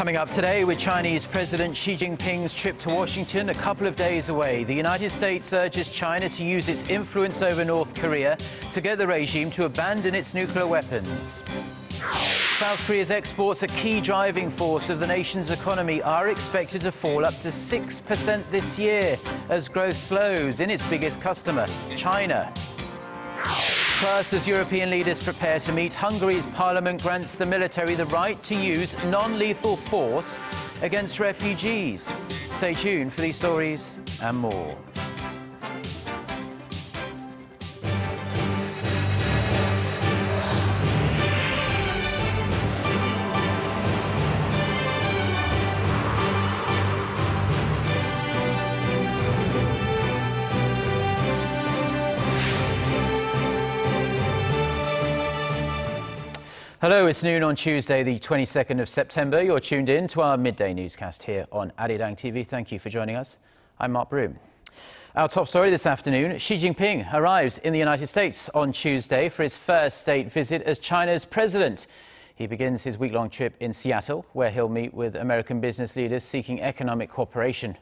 Coming up today, with Chinese President Xi Jinping's trip to Washington a couple of days away, the United States urges China to use its influence over North Korea to get the regime to abandon its nuclear weapons. South Korea's exports, a key driving force of the nation's economy, are expected to fall up to 6% this year as growth slows in its biggest customer, China. Plus, as European leaders prepare to meet, Hungary's parliament grants the military the right to use non-lethal force against refugees. Stay tuned for these stories and more. Hello, it's noon on Tuesday, the 22nd of September. You're tuned in to our midday newscast here on Arirang TV. Thank you for joining us. I'm Mark Broome. Our top story this afternoon: Xi Jinping arrives in the United States on Tuesday for his first state visit as China's president. He begins his week-long trip in Seattle, where he'll meet with American business leaders seeking economic cooperation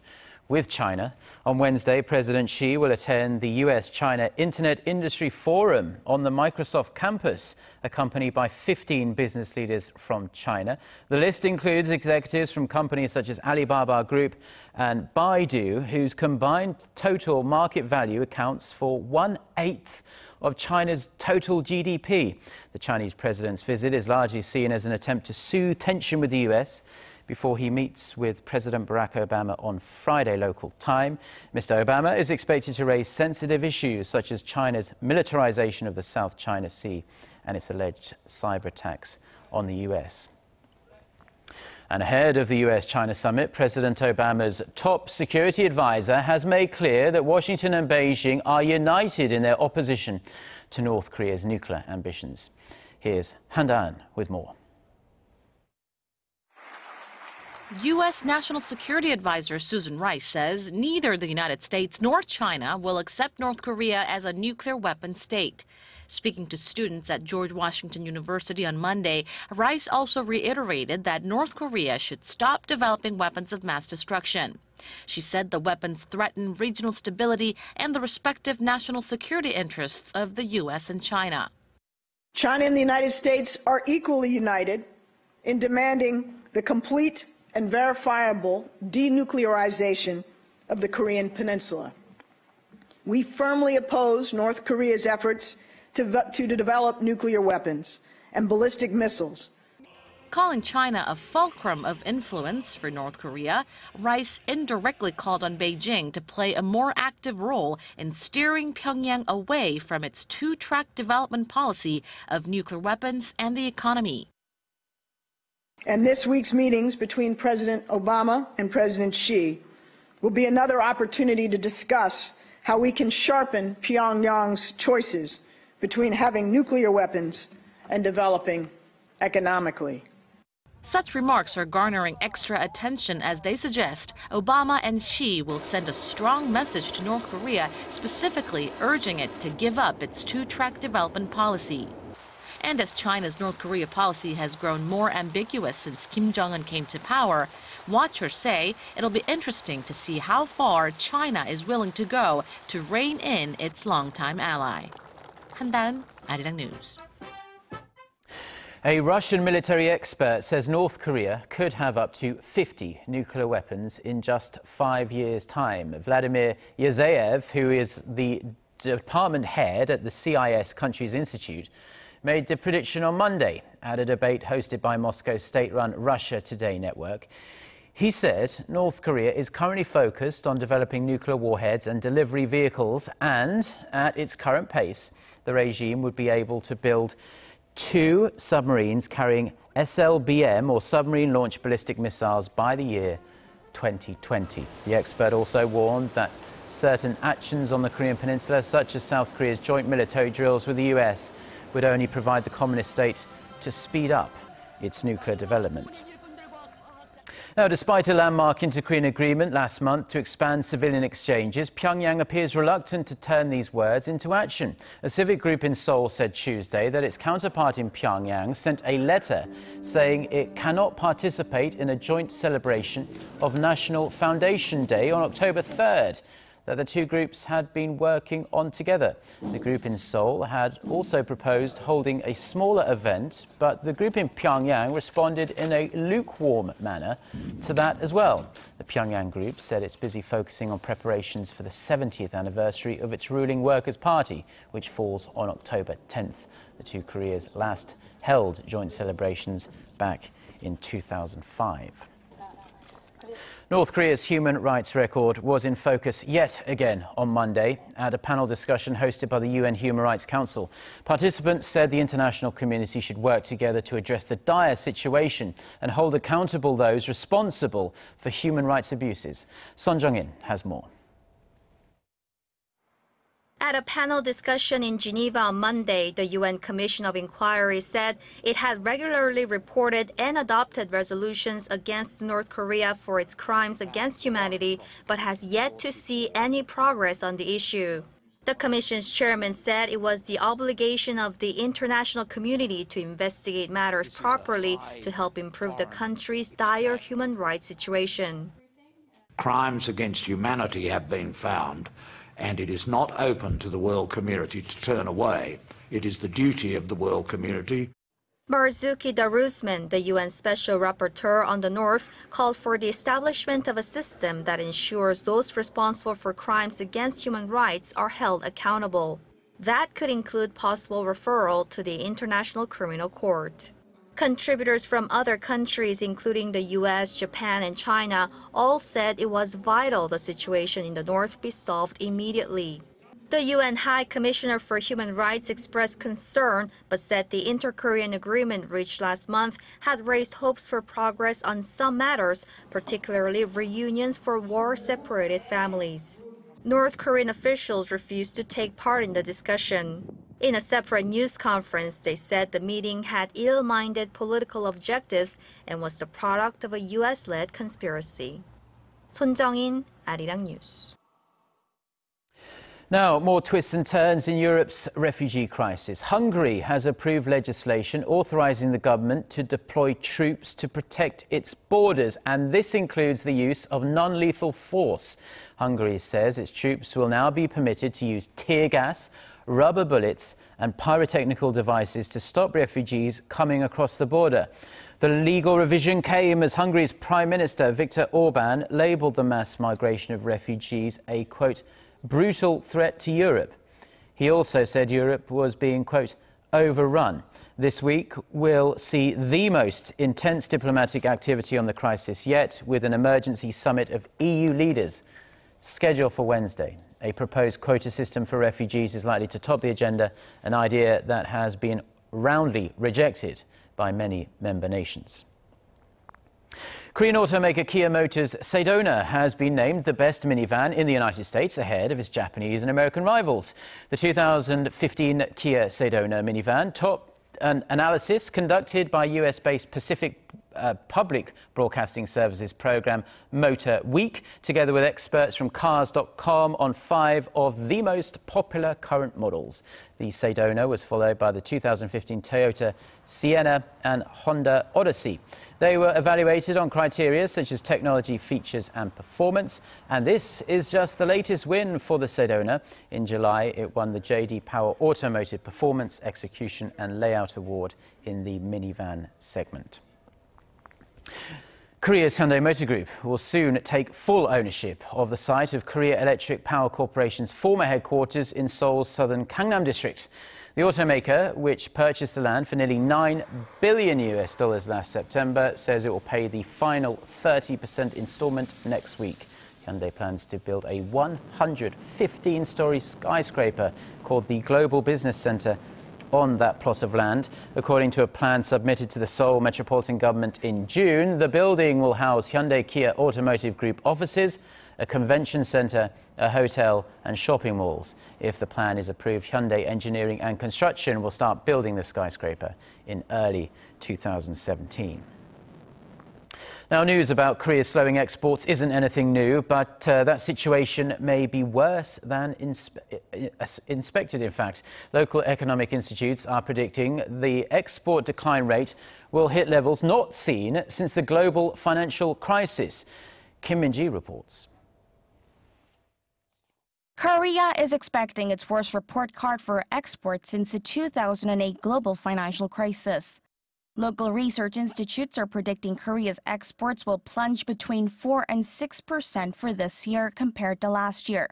with China. On Wednesday, President Xi will attend the US-China Internet Industry Forum on the Microsoft campus, accompanied by 15 business leaders from China. The list includes executives from companies such as Alibaba Group and Baidu, whose combined total market value accounts for 1/8 of China's total GDP. The Chinese president's visit is largely seen as an attempt to soothe tension with the US before he meets with President Barack Obama on Friday local time. Mr. Obama is expected to raise sensitive issues such as China's militarization of the South China Sea and its alleged cyber attacks on the US. And ahead of the US-China summit, President Obama's top security advisor has made clear that Washington and Beijing are united in their opposition to North Korea's nuclear ambitions. Here's Hyundai with more. U.S. National Security Advisor Susan Rice says neither the United States nor China will accept North Korea as a nuclear weapon state. Speaking to students at George Washington University on Monday, Rice also reiterated that North Korea should stop developing weapons of mass destruction. She said the weapons threaten regional stability and the respective national security interests of the U.S. and China. China and the United States are equally united in demanding the complete and verifiable denuclearization of the Korean Peninsula. We firmly oppose North Korea's efforts to develop nuclear weapons and ballistic missiles. Calling China a fulcrum of influence for North Korea, Rice indirectly called on Beijing to play a more active role in steering Pyongyang away from its two-track development policy of nuclear weapons and the economy. And this week's meetings between President Obama and President Xi will be another opportunity to discuss how we can sharpen Pyongyang's choices between having nuclear weapons and developing economically. Such remarks are garnering extra attention as they suggest Obama and Xi will send a strong message to North Korea, specifically urging it to give up its two-track development policy. And as China's North Korea policy has grown more ambiguous since Kim Jong-un came to power, watchers say it'll be interesting to see how far China is willing to go to rein in its longtime ally. Hyundai, Arirang News. A Russian military expert says North Korea could have up to 50 nuclear weapons in just 5 years' time. Vladimir Yazayev, who is the department head at the CIS Countries Institute, made the prediction on Monday at a debate hosted by Moscow's state-run Russia Today network. He said North Korea is currently focused on developing nuclear warheads and delivery vehicles, and at its current pace, the regime would be able to build 2 submarines carrying SLBM, or submarine-launched ballistic missiles, by the year 2020. The expert also warned that certain actions on the Korean Peninsula, such as South Korea's joint military drills with the US, would only provide the communist state to speed up its nuclear development. Now, despite a landmark inter-Korean agreement last month to expand civilian exchanges, Pyongyang appears reluctant to turn these words into action. A civic group in Seoul said Tuesday that its counterpart in Pyongyang sent a letter saying it cannot participate in a joint celebration of National Foundation Day on October 3rd. That the two groups had been working on together. The group in Seoul had also proposed holding a smaller event, but the group in Pyongyang responded in a lukewarm manner to that as well. The Pyongyang group said it's busy focusing on preparations for the 70th anniversary of its ruling Workers' Party, which falls on October 10th. The two Koreas last held joint celebrations back in 2005. North Korea's human rights record was in focus yet again on Monday at a panel discussion hosted by the UN Human Rights Council. Participants said the international community should work together to address the dire situation and hold accountable those responsible for human rights abuses. Son Jung-in has more. At a panel discussion in Geneva on Monday, the UN Commission of Inquiry said it had regularly reported and adopted resolutions against North Korea for its crimes against humanity, but has yet to see any progress on the issue. The Commission's chairman said it was the obligation of the international community to investigate matters properly to help improve the country's dire human rights situation. Crimes against humanity have been found, and it is not open to the world community to turn away. It is the duty of the world community. Marzuki Darusman, the UN Special Rapporteur on the North, called for the establishment of a system that ensures those responsible for crimes against human rights are held accountable. That could include possible referral to the International Criminal Court. Contributors from other countries, including the US, Japan, and China, all said it was vital the situation in the North be solved immediately. The UN High Commissioner for Human Rights expressed concern, but said the inter-Korean agreement reached last month had raised hopes for progress on some matters, particularly reunions for war-separated families. North Korean officials refused to take part in the discussion. In a separate news conference, they said the meeting had ill-minded political objectives and was the product of a US-led conspiracy. Son Jung-in, Arirang News. Now, more twists and turns in Europe's refugee crisis. Hungary has approved legislation authorizing the government to deploy troops to protect its borders, and this includes the use of non-lethal force. Hungary says its troops will now be permitted to use tear gas, rubber bullets and pyrotechnical devices to stop refugees coming across the border. The legal revision came as Hungary's Prime Minister Viktor Orbán labelled the mass migration of refugees a, quote, brutal threat to Europe. He also said Europe was being, quote, overrun. This week will see the most intense diplomatic activity on the crisis yet, with an emergency summit of EU leaders scheduled for Wednesday. A proposed quota system for refugees is likely to top the agenda, an idea that has been roundly rejected by many member nations. Korean automaker Kia Motors' Sedona has been named the best minivan in the United States, ahead of its Japanese and American rivals. The 2015 Kia Sedona minivan topped an analysis conducted by US-based Pacific Public Broadcasting Services program Motor Week, together with experts from Cars.com, on 5 of the most popular current models. The Sedona was followed by the 2015 Toyota Sienna and Honda Odyssey. They were evaluated on criteria such as technology, features and performance. And this is just the latest win for the Sedona. In July, it won the J.D. Power Automotive Performance, Execution and Layout Award in the minivan segment. Korea's Hyundai Motor Group will soon take full ownership of the site of Korea Electric Power Corporation's former headquarters in Seoul's southern Gangnam district. The automaker, which purchased the land for nearly $9 billion last September, says it will pay the final 30% installment next week. Hyundai plans to build a 115-story skyscraper called the Global Business Center on that plot of land. According to a plan submitted to the Seoul Metropolitan Government in June, the building will house Hyundai Kia Automotive Group offices, a convention center, a hotel and shopping malls. If the plan is approved, Hyundai Engineering and Construction will start building the skyscraper in early 2017. Now, news about Korea's slowing exports isn't anything new, but that situation may be worse than expected, in fact. Local economic institutes are predicting the export decline rate will hit levels not seen since the global financial crisis. Kim Min-ji reports. Korea is expecting its worst report card for exports since the 2008 global financial crisis. Local research institutes are predicting Korea's exports will plunge between 4 and 6% for this year compared to last year.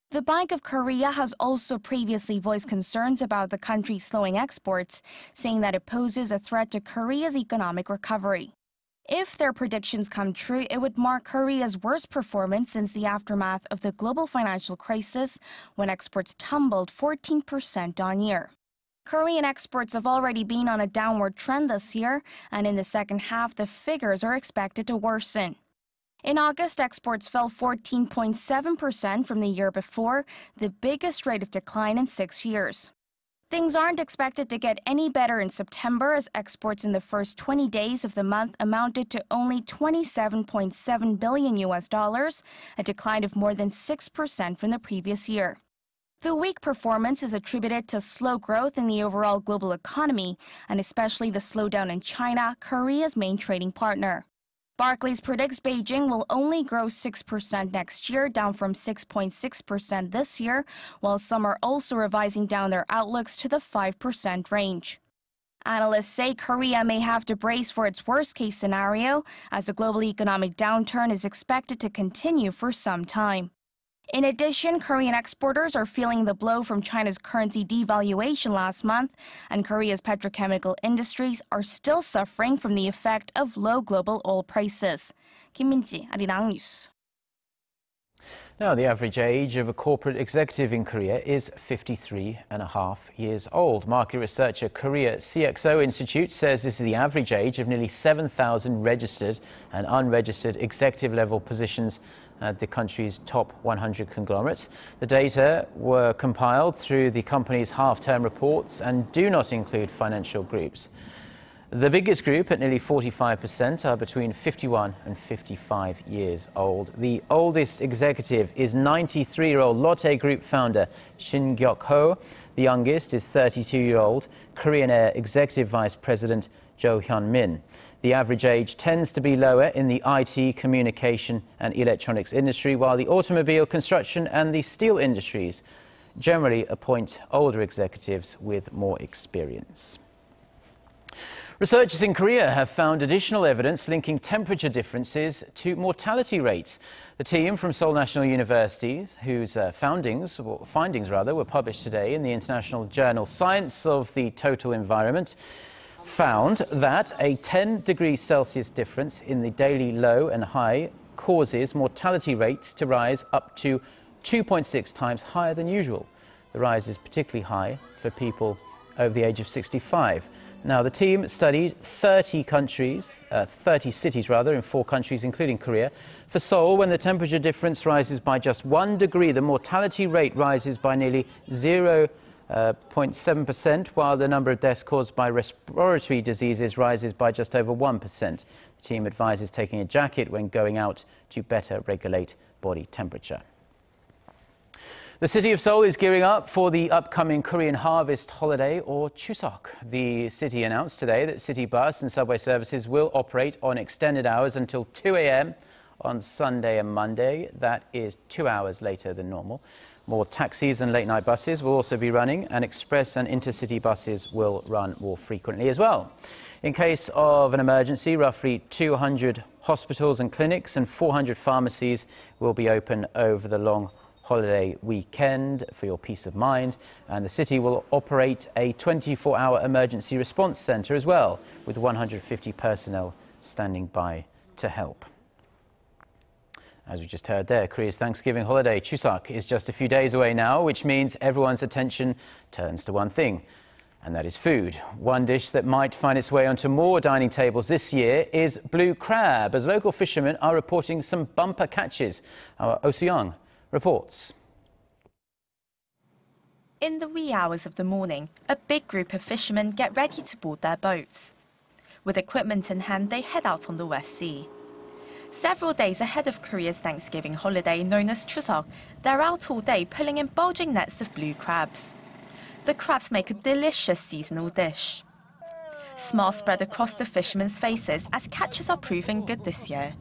The Bank of Korea has also previously voiced concerns about the country's slowing exports, saying that it poses a threat to Korea's economic recovery. If their predictions come true, it would mark Korea's worst performance since the aftermath of the global financial crisis, when exports tumbled 14% on year. Korean exports have already been on a downward trend this year, and in the second half, the figures are expected to worsen. In August, exports fell 14.7% from the year before, the biggest rate of decline in 6 years. Things aren't expected to get any better in September, as exports in the first 20 days of the month amounted to only $27.7 billion, a decline of more than 6% from the previous year. The weak performance is attributed to slow growth in the overall global economy, and especially the slowdown in China, Korea's main trading partner. Barclays predicts Beijing will only grow 6% next year, down from 6.6% this year, while some are also revising down their outlooks to the 5% range. Analysts say Korea may have to brace for its worst-case scenario, as the global economic downturn is expected to continue for some time. In addition, Korean exporters are feeling the blow from China's currency devaluation last month, and Korea's petrochemical industries are still suffering from the effect of low global oil prices. Kim Min-ji, Arirang News. Now, the average age of a corporate executive in Korea is 53.5 years old. Market researcher Korea CXO Institute says this is the average age of nearly 7,000 registered and unregistered executive-level positions at the country's top 100 conglomerates. The data were compiled through the company's half-term reports and do not include financial groups. The biggest group, at nearly 45%, are between 51 and 55 years old. The oldest executive is 93-year-old Lotte Group founder Shin Gyok-ho. The youngest is 32-year-old Korean Air Executive Vice President Jo Hyun-min. The average age tends to be lower in the IT, communication and electronics industry, while the automobile, construction and the steel industries generally appoint older executives with more experience. Researchers in Korea have found additional evidence linking temperature differences to mortality rates. The team from Seoul National University, whose findings were published today in the international journal Science of the Total Environment, found that a 10 degrees Celsius difference in the daily low and high causes mortality rates to rise up to 2.6 times higher than usual. The rise is particularly high for people over the age of 65. Now, the team studied 30 cities in 4 countries, including Korea. For Seoul, when the temperature difference rises by just 1 degree, the mortality rate rises by nearly 0.7%, while the number of deaths caused by respiratory diseases rises by just over 1%. The team advises taking a jacket when going out to better regulate body temperature. The city of Seoul is gearing up for the upcoming Korean harvest holiday, or Chuseok. The city announced today that city bus and subway services will operate on extended hours until 2 a.m. on Sunday and Monday. That is 2 hours later than normal. More taxis and late-night buses will also be running, and express and intercity buses will run more frequently as well. In case of an emergency, roughly 200 hospitals and clinics and 400 pharmacies will be open over the long holiday weekend for your peace of mind, and the city will operate a 24-hour emergency response centre as well, with 150 personnel standing by to help. As we just heard there, Korea's Thanksgiving holiday, Chuseok, is just a few days away now, which means everyone's attention turns to one thing, and that is food. One dish that might find its way onto more dining tables this year is blue crab, as local fishermen are reporting some bumper catches. Our Oh Soo-young reports. In the wee hours of the morning, a big group of fishermen get ready to board their boats. With equipment in hand, they head out on the West Sea. Several days ahead of Korea's Thanksgiving holiday known as Chuseok, they're out all day pulling in bulging nets of blue crabs. The crabs make a delicious seasonal dish. Smiles spread across the fishermen's faces as catches are proving good this year.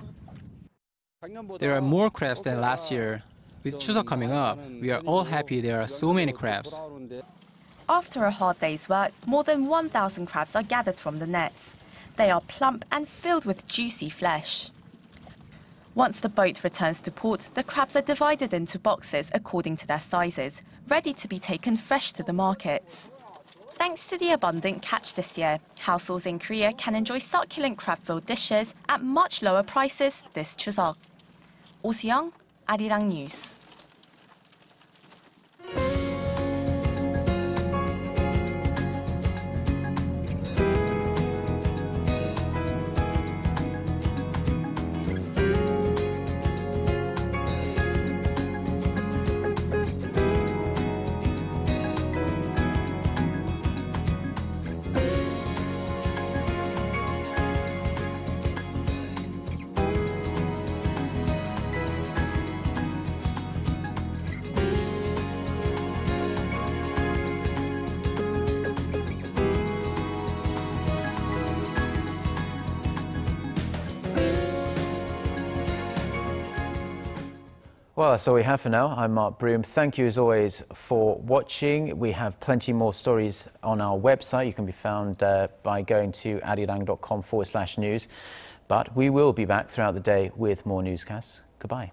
There are more crabs than last year. With Chuseok coming up, we are all happy there are so many crabs. After a hard day's work, more than 1,000 crabs are gathered from the nets. They are plump and filled with juicy flesh. Once the boat returns to port, the crabs are divided into boxes according to their sizes, ready to be taken fresh to the markets. Thanks to the abundant catch this year, households in Korea can enjoy succulent crab-filled dishes at much lower prices this Chuseok. Oh Si-young, Arirang News. Well, that's all we have for now. I'm Mark Broome. Thank you as always for watching. We have plenty more stories on our website. You can be found by going to arirang.com/news. But we will be back throughout the day with more newscasts. Goodbye.